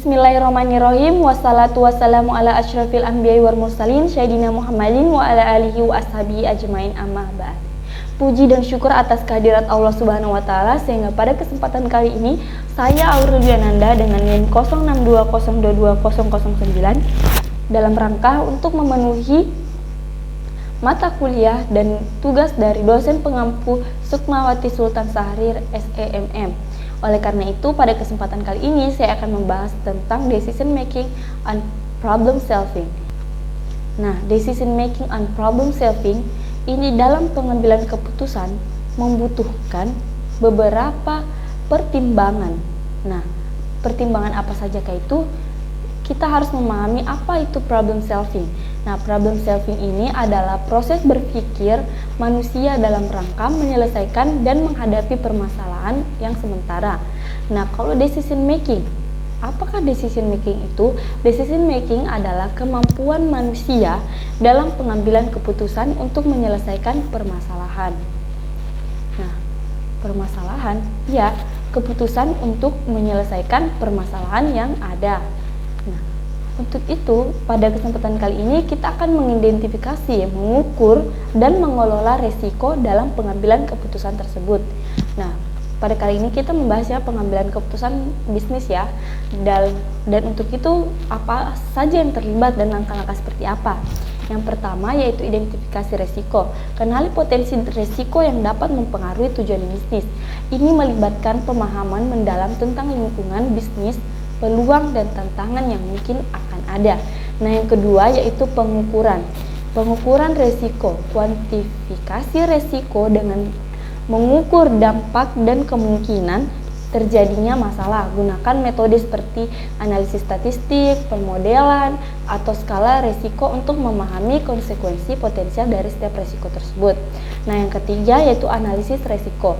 Bismillahirrahmanirrahim. Wassalatu wassalamu ala asyrafil anbiya'i wal mursalin Sayyidina Muhammadin wa ala alihi wa ashabihi ajmain, amma ba'd. Puji dan syukur atas kehadirat Allah Subhanahu wa taala, sehingga pada kesempatan kali ini saya Aureliananda dengan NIM 0620220009 dalam rangka untuk memenuhi mata kuliah dan tugas dari dosen pengampu Sukmawati Sultan Syahrir SEMM. Oleh karena itu, pada kesempatan kali ini saya akan membahas tentang decision making and problem solving. Nah, decision making and problem solving ini dalam pengambilan keputusan membutuhkan beberapa pertimbangan. Nah, pertimbangan apa saja itu? Kita harus memahami apa itu problem solving. Nah, problem solving ini adalah proses berpikir manusia dalam rangka menyelesaikan dan menghadapi permasalahan yang sementara. Nah, kalau decision making, apakah decision making itu? Decision making adalah kemampuan manusia dalam pengambilan keputusan untuk menyelesaikan permasalahan. Nah, permasalahan, ya, keputusan untuk menyelesaikan permasalahan yang ada. Nah, untuk itu, pada kesempatan kali ini kita akan mengidentifikasi, mengukur, dan mengelola resiko dalam pengambilan keputusan tersebut. Nah, pada kali ini kita membahasnya pengambilan keputusan bisnis ya. Dan untuk itu apa saja yang terlibat dan langkah-langkah seperti apa? Yang pertama yaitu identifikasi resiko. Kenali potensi resiko yang dapat mempengaruhi tujuan bisnis. Ini melibatkan pemahaman mendalam tentang lingkungan bisnis, peluang dan tantangan yang mungkin akan ada. Nah, yang kedua yaitu pengukuran. Pengukuran resiko, kuantifikasi resiko dengan mengukur dampak dan kemungkinan terjadinya masalah. Gunakan metode seperti analisis statistik, pemodelan, atau skala resiko untuk memahami konsekuensi potensial dari setiap resiko tersebut. Nah, yang ketiga yaitu analisis resiko.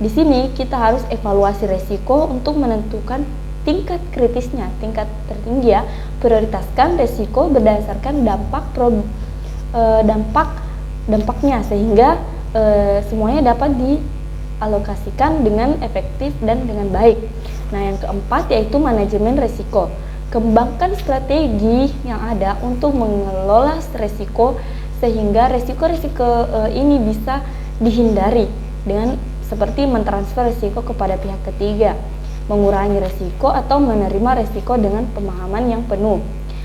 Di sini kita harus evaluasi resiko untuk menentukan tingkat kritisnya, tingkat tertinggi ya. Prioritaskan resiko berdasarkan dampaknya sehingga semuanya dapat dialokasikan dengan efektif dan dengan baik. Nah, yang keempat yaitu manajemen resiko. Kembangkan strategi yang ada untuk mengelola resiko sehingga resiko-resiko ini bisa dihindari dengan seperti mentransfer resiko kepada pihak ketiga, mengurangi resiko atau menerima resiko dengan pemahaman yang penuh.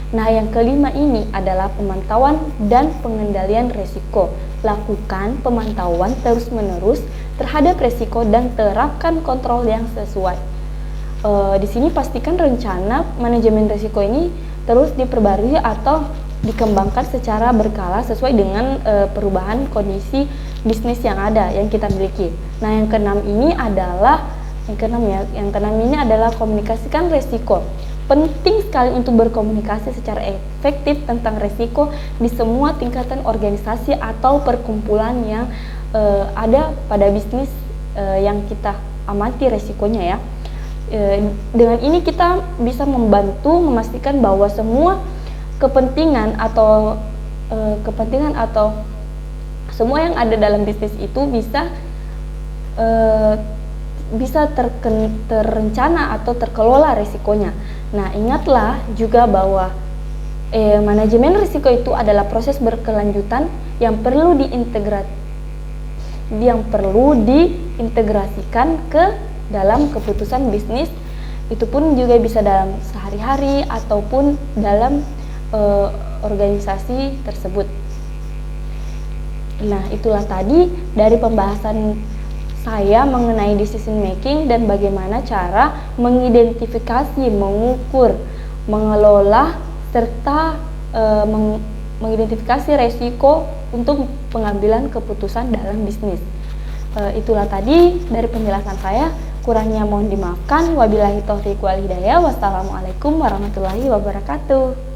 Nah, yang kelima ini adalah pemantauan dan pengendalian resiko. Lakukan pemantauan terus-menerus terhadap resiko dan terapkan kontrol yang sesuai. Di sini pastikan rencana manajemen resiko ini terus diperbarui atau dikembangkan secara berkala sesuai dengan perubahan kondisi bisnis yang ada yang kita miliki. Nah, yang keenam ini adalah komunikasikan resiko. Penting sekali untuk berkomunikasi secara efektif tentang resiko di semua tingkatan organisasi atau perkumpulan yang ada pada bisnis yang kita amati resikonya ya. Dengan ini kita bisa membantu memastikan bahwa semua kepentingan atau semua yang ada dalam bisnis itu bisa terencana atau terkelola resikonya. Nah, ingatlah juga bahwa manajemen risiko itu adalah proses berkelanjutan yang perlu diintegrasikan ke dalam keputusan bisnis. Itu pun juga bisa dalam sehari-hari ataupun dalam organisasi tersebut. Nah, itulah tadi dari pembahasan saya mengenai decision making dan bagaimana cara mengidentifikasi, mengukur, mengelola, serta mengidentifikasi resiko untuk pengambilan keputusan dalam bisnis. Itulah tadi dari penjelasan saya. Kurangnya mohon dimaafkan. Wabillahi taufiq wal hidayah. Wassalamualaikum warahmatullahi wabarakatuh.